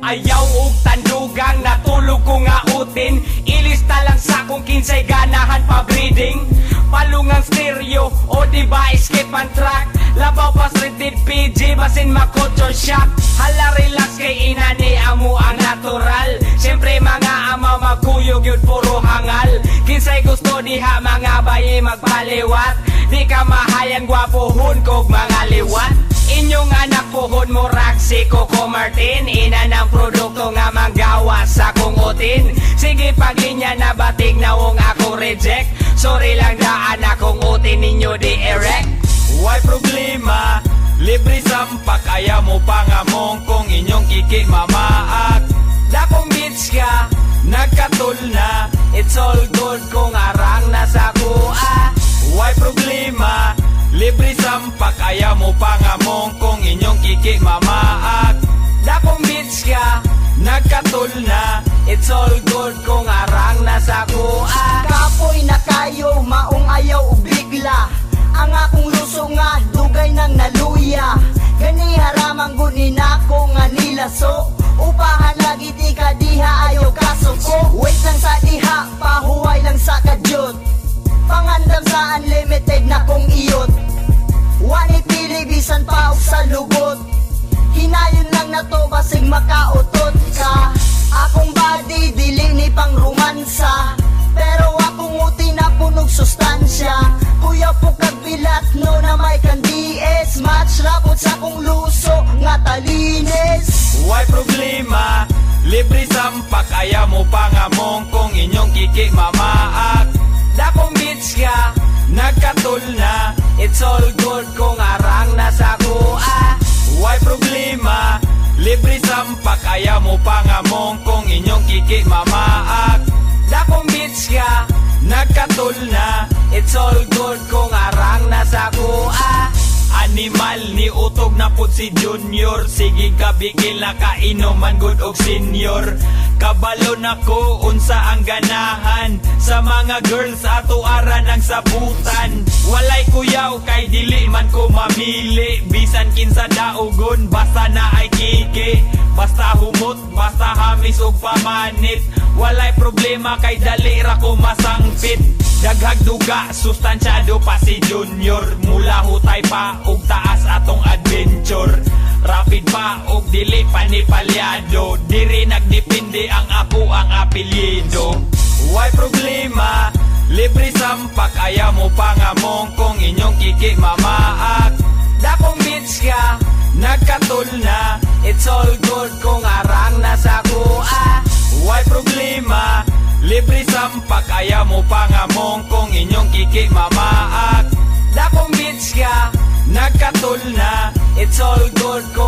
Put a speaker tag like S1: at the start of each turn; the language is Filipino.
S1: Ayaw og tandugang natulog ko nga utin. Ilista lang sa kung kinsay ganahan pa breeding. Palungang stereo o diba skip and track. Labaw pa rated PG basin ma-culture shock. Hala relax kay inani amo ang natural. Siyempre mga ama magkuyog yun puro hangal. Kinsay gusto diha mga bayi magpaliwat. Di ka mahayan gwapohon kog mga liwat. Inyong anak pohon mo si Coco Martin. Ina ng produkto nga manggawa sa kong utin. Sige paglinya na batig na wong ako reject. Sorry lang daan akong utin ninyo di erect.
S2: Why problema? Libre sampak ayaw mo pangamong kung inyong kiki mamaak.
S1: Dakong bitch ka, nagkatul na. It's all good kung arang nasa kuha.
S2: Why problema? Libre sampak ayaw mo pangamong kung inyong kiki mamaak.
S1: Dakong bitch ka, nagkatul na. It's all good kung arang nasa kuha.
S3: Kapoy na kayo, maong ayaw ubigla. Ang akong luso nga, dugay ng naluya. Gani haramang gunin ako nga nilaso. Upahan lagi di ka diha ayaw kasuko. Wait lang sa diha, pahuway lang sa kadyot. Pangandam sa unlimited na kong iyot. Wani pili bisan pa og sa lugot. Hinayon lang na to basig makautot ka. Akong body dili ni pang romansa. Pero akong uti na punog sustansya. Kuya po kagbilat no na may kandies. Match rapot sa kong luso nga talines.
S2: Why problema? Libre sampak ayaw mo pangamong kung inyong kiki mamaak.
S1: Dakong bitch ka, nagkatul na. It's all good kung arang nasa kuha.
S2: Why problema? Libre sampak ayaw mo pangamong kung inyong kiki mamaak.
S1: Dakong bitch ka, nagkatul na. It's all good kung arang nasa kuha.
S2: Animal ni utog na pud si Junior. Sige kabigil na kainuman good og senior. Kabalo na ko unsa ang ganahan sa mga girls ato aran ang sabutan. Walay kuyaw kay dili man ko mamili. Bisan kinsa daugon basta na ay kiki. Basta humot, basta hamis og pamanit. Walay problema kay dali ra ko masangpit. Daghag duga, sustansyado pa si Junior. Mula hutay pa og taas atong adventure. Rapid pa og dili panipalyado. Diri nagdepende ang ako ang apelyido.
S1: Why problema?
S2: Libre sampak ayaw mo pangamong kung inyong kiki mamaak.
S1: Dakong bitch ka, nagkatul na. It's all good kung arang nasa kuha.
S2: Why problema? Libre sampak ayaw mo pangamong kung inyong kiki mamaak.
S1: Dakong bitch ka, nagkatul na. It's all good kung